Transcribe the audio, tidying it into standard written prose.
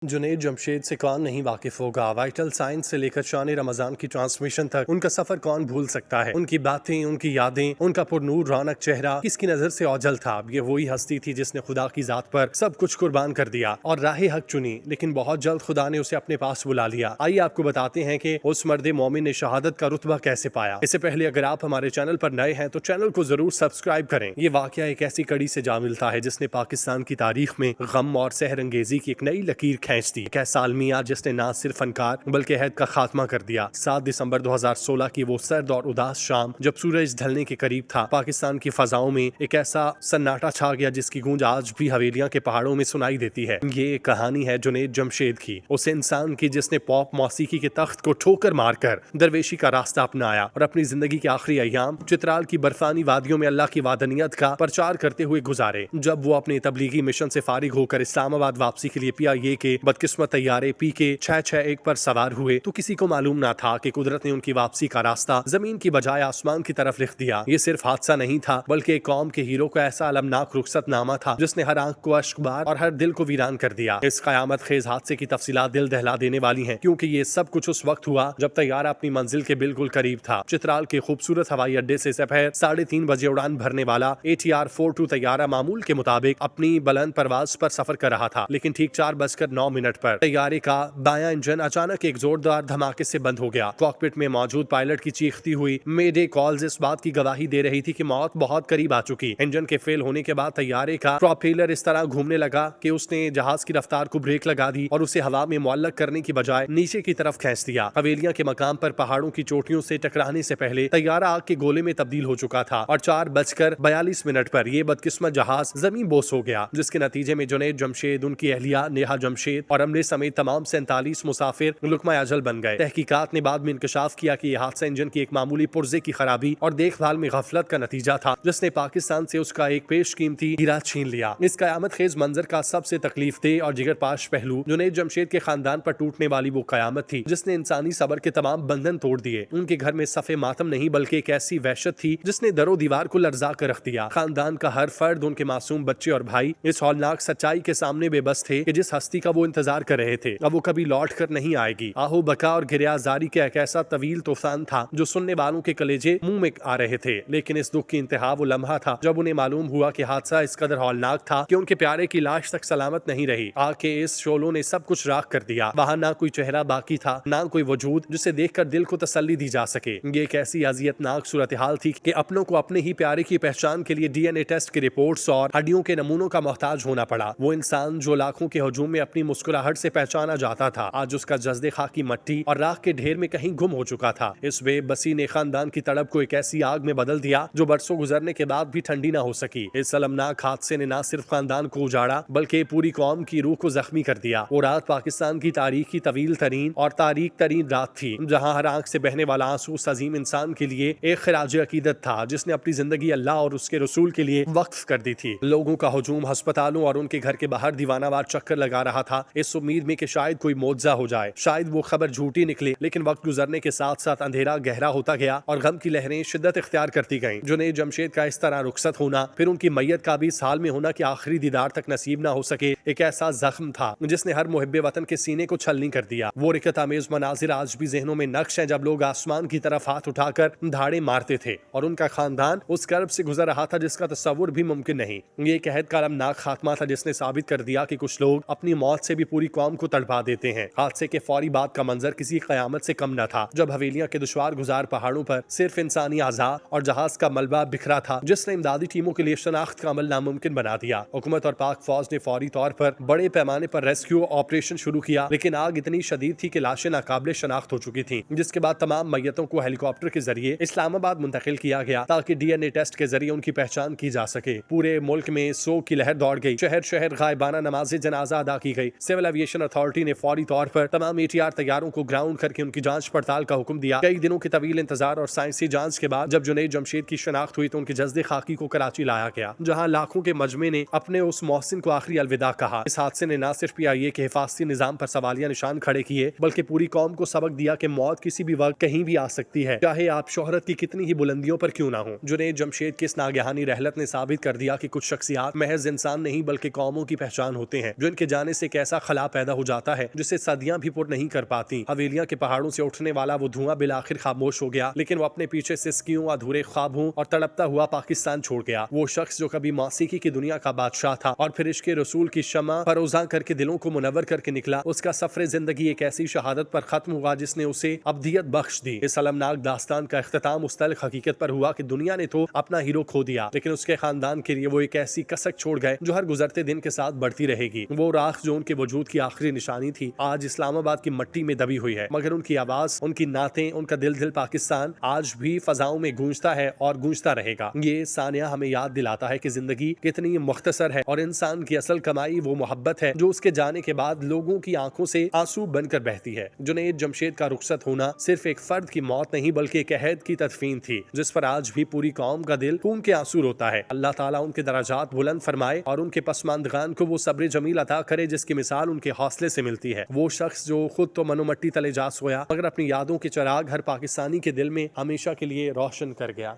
जुनैद जमशेद से कौन नहीं वाकिफ होगा। वाइटल साइंस से लेकर शान रमजान की ट्रांसमिशन तक उनका सफर कौन भूल सकता है। उनकी बातें, उनकी यादें, उनका पुरनूर रौनक चेहरा किसकी नजर से ओझल था। ये वही हस्ती थी जिसने खुदा की जात पर सब कुछ कुर्बान कर दिया और राह हक चुनी, लेकिन बहुत जल्द खुदा ने उसे अपने पास बुला लिया। आइए आपको बताते हैं कि उस मर्द मोमिन ने शहादत का रुतबा कैसे पाया। इससे पहले अगर आप हमारे चैनल पर नए हैं तो चैनल को जरूर सब्सक्राइब करें। ये वाकया एक ऐसी कड़ी से जा मिलता है जिसने पाकिस्तान की तारीख में गम और सहरंगेजी की एक नई लकीर खींच दी। कैसा अलमिया जिसने न सिर्फ फनकार बल्कि अहद का खात्मा कर दिया। 7 दिसंबर 2016 की वो सर्द और उदास शाम जब सूरज ढलने के करीब था, पाकिस्तान की फजाओं में एक ऐसा सन्नाटा छा गया जिसकी गूंज आज भी हवेलियां के पहाड़ों में सुनाई देती है। ये कहानी है जुनैद जमशेद की, उस इंसान की जिसने पॉप मौसीकी के तख्त को ठोकर मारकर दरवेशी का रास्ता अपनाया और अपनी जिंदगी के आखिरी अयाम चित्राल की बर्फानी वादियों में अल्लाह की वादनियत का प्रचार करते हुए गुजारे। जब वो अपने तबलीगी मिशन से फारिग होकर इस्लामाबाद वापसी के लिए PIA के बदकिस्मत तैयारे PK 661 पर सवार हुए तो किसी को मालूम ना था कि कुदरत ने उनकी वापसी का रास्ता जमीन की बजाय आसमान की तरफ लिख दिया। ये सिर्फ हादसा नहीं था बल्कि एक कौम के हीरो का ऐसा अलमनाक रुखसतनामा था जिसने हर आंख को अश्कबार और हर दिल को वीरान कर दिया। इस कयामत खेज हादसे की तफसीलात दिल दहला देने वाली हैं, क्योंकि ये सब कुछ उस वक्त हुआ जब तैयारा अपनी मंजिल के बिल्कुल करीब था। चित्राल के खूबसूरत हवाई अड्डे से दोपहर 3:30 बजे उड़ान भरने वाला ATR 42 तैयारा मामूल के मुताबिक अपनी बुलंद परवाज पर सफर कर रहा था, लेकिन ठीक 4:09 पर तैयारे का बायां इंजन अचानक एक जोरदार धमाके से बंद हो गया। कॉकपिट में मौजूद पायलट की चीखती हुई मेडे कॉल्स इस बात की गवाही दे रही थी कि मौत बहुत करीब आ चुकी। इंजन के फेल होने के बाद तैयारे का प्रोपेलर इस तरह घूमने लगा कि उसने जहाज की रफ्तार को ब्रेक लगा दी और उसे हवा में मुअल्लक करने की बजाय नीचे की तरफ खींच दिया। हवेलियां के मकाम पर पहाड़ों की चोटियों से टकराने से पहले तैयारा आग के गोले में तब्दील हो चुका था और 4:42 पर यह बदकिस्मत जहाज जमीन बोस हो गया, जिसके नतीजे में जुनैद जमशेद, उनकी अहलिया नेहा जमशेद और अमले समेत तमाम 47 मुसाफिर लुकमा अजल बन गए। तहकीकात ने बाद में इंकशाफ किया कि यह हादसा इंजन की एक मामूली पुर्जे की खराबी और देखभाल में गफलत का नतीजा था, जिसने पाकिस्तान से उसका एक पेशकीमती हीरा छीन लिया। इस कयामत खेज मंजर का सबसे तकलीफ दे और जिगरपाश पहलू जुनैद जमशेद के खानदान पर टूटने वाली वो कयामत थी जिसने इंसानी सबर के तमाम बंधन तोड़ दिए। उनके घर में सफे मातम नहीं बल्कि एक ऐसी वहशत थी जिसने दरो दीवार को लर्जा कर रख दिया। खानदान का हर फर्द, उनके मासूम बच्चे और भाई इस हौलनाक सच्चाई के सामने बेबस थे कि जिस हस्ती का वो इंतजार कर रहे थे अब वो कभी लौट कर नहीं आएगी। आहू बका और गिरियाजारी का एक ऐसा तवील तूफान था जो सुनने वालों के कलेजे मुंह में आ रहे थे, लेकिन इस दुख की इंतहा वो लम्हा था जब उन्हें मालूम हुआ कि हादसा इस कदर हौलनाक था कि उनके प्यारे की लाश तक सलामत नहीं रही। आग के इस शोलों ने सब कुछ राख कर दिया। वहाँ ना कोई चेहरा बाकी था, ना कोई वजूद जिसे देखकर दिल को तसल्ली दी जा सके। ये एक ऐसी अजियतनाक सूरत हाल थी कि अपनों को अपने ही प्यारे की पहचान के लिए DNA टेस्ट की रिपोर्ट्स और हड्डियों के नमूनों का मोहताज होना पड़ा। वो इंसान जो लाखों के हजूम में अपनी मुस्कुराहट से पहचाना जाता था, आज उसका जज्दे खाकी मट्टी और राख के ढेर में कहीं गुम हो चुका था। इस बेबसी ने खानदान की तड़प को एक ऐसी आग में बदल दिया जो बरसों गुजरने के बाद भी ठंडी ना हो सकी। इस अलमनाक हादसे ने न सिर्फ खानदान को उजाड़ा बल्कि पूरी कौम की रूह को जख्मी कर दिया। वो रात पाकिस्तान की तारीख की तवील तरीन और तारीख तरीन रात थी जहाँ हर आंख से बहने वाला आंसू उस अजीम इंसान के लिए एक खिराज अकीदत था जिसने अपनी जिंदगी अल्लाह और उसके रसूल के लिए वक्फ कर दी थी। लोगों का हजूम अस्पतालों और उनके घर के बाहर दीवानावार चक्कर लगा रहा था, इस उम्मीद में कि शायद कोई मौजज़ा हो जाए, शायद वो खबर झूठी निकले। लेकिन वक्त गुजरने के साथ साथ अंधेरा गहरा होता गया और गम की लहरें शिद्दत इख्तियार करती गईं। जुनैद जमशेद का इस तरह रुखसत होना, फिर उनकी मैयत का भी इस हाल में होना कि आखिरी दीदार तक नसीब ना हो सके, एक ऐसा जख्म था जिसने हर मुहिब्बे वतन के सीने को छलनी कर दिया। वो रिकत आमेज मनाजिर आज भी जहनों में नक्श है जब लोग आसमान की तरफ हाथ उठाकर धाड़े मारते थे और उनका खानदान उस कर्ब से गुजर रहा था जिसका तस्वुर भी मुमकिन नहीं। ये एक अहद का अलमनाक खात्मा था जिसने साबित कर दिया कि कुछ लोग अपनी मौत से भी पूरी कौम को तड़पा देते हैं। हादसे के फौरी बाद का मंजर किसी कयामत से कम न था, जब हवेलियां के दुश्वार गुजार पहाड़ों पर सिर्फ इंसानी आज़ा और जहाज का मलबा बिखरा था जिसने इमदादी टीमों के लिए शनाख्त का अमल नामुमकिन बना दिया। हुकूमत और पाक फौज ने फौरी तौर पर बड़े पैमाने पर रेस्क्यू ऑपरेशन शुरू किया, लेकिन आग इतनी शदीद थी कि लाशें नाकाबिले शनाख्त हो चुकी थी, जिसके बाद तमाम मैयतों को हेलीकॉप्टर के जरिए इस्लामाबाद मुंतकिल किया गया ताकि DNA टेस्ट के जरिए उनकी पहचान की जा सके। पूरे मुल्क में सोग की लहर दौड़ गई, शहर शहर गायबाना नमाज जनाजा अदा की गई। सिविल एविएशन अथॉरिटी ने फौरी तौर पर तमाम ATR तैयारों को ग्राउंड करके उनकी जांच पड़ताल का हुक्म दिया। कई दिनों के तवील इंतजार और साइंसी जांच के बाद जब जुनैद जमशेद की शनाख्त हुई तो उनके जज्दे खाकी को कराची लाया गया, जहां लाखों के मजमे ने अपने उस मोहसिन को आखिरी अलविदा कहा। इस हादसे ने न सिर्फ PIA के हिफाजती निजाम पर सवालिया निशान खड़े किए बल्कि पूरी कौम को सबक दिया कि मौत किसी भी वक्त कहीं भी आ सकती है, चाहे आप शोहरत की कितनी ही बुलंदियों पर क्यों ना हो। जुनैद जमशेद की इस नागहानी रहलत ने साबित कर दिया कि कुछ शख्सियात महज इंसान नहीं बल्कि कौमों की पहचान होते हैं, जो इनके जाने से एक ऐसा खला पैदा हो जाता है जिसे सदियां भी पुर नहीं कर पाती। हवेलियां के पहाड़ों से उठने वाला वो धुआं बिल आखिर खामोश हो गया, लेकिन वो अपने पीछे सिसकियों, अधूरे ख्वाबों और तड़पता हुआ पाकिस्तान छोड़ गया। वो शख्स जो कभी मौसीकी की दुनिया का बादशाह था और फिर इश्क़ रसूल की शमा फरोज़ां करके दिलों को मुनव्वर करके निकला, उसका सफर जिंदगी एक ऐसी शहादत पर खत्म हुआ जिसने उसे अब्दियत बख्श दी। इस अलमनाक दास्तान का इख्तिताम उस तल्ख हकीकत पर हुआ कि दुनिया ने तो अपना हीरो खो दिया, लेकिन उसके खानदान के लिए वो एक ऐसी कसक छोड़ गए जो हर गुजरते दिन के साथ बढ़ती रहेगी। वो राख जो उनके वजूद की आखिरी निशानी थी, आज इस्लामाबाद की मट्टी में दबी हुई है, मगर उनकी आवाज, उनकी नातें, उनका दिल दिल पाकिस्तान आज भी फजाओं में गूंजता है और गूंजता रहेगा। ये सानिया हमें याद दिलाता है कि जिंदगी कितनी मुख्तसर है और इंसान की असल कमाई वो मोहब्बत है जो उसके जाने के बाद लोगों की आंखों से आंसू बनकर बहती है। जुनैद जमशेद का रुखसत होना सिर्फ एक फर्द की मौत नहीं बल्कि एक अहद की तदफीन थी जिस पर आज भी पूरी कौम का दिल खून के आंसू रोता है। अल्लाह ताला उनके दराजात बुलंद फरमाए और उनके पसमानदगान को वो सब्र जमील अता करे जिसकी मिसाल उनके हौसले से मिलती है। वो शख्स जो खुद तो मनोमट्टी तले जा सोया मगर अपनी यादों के चिराग हर पाकिस्तानी के दिल में हमेशा के लिए रोशन कर गया।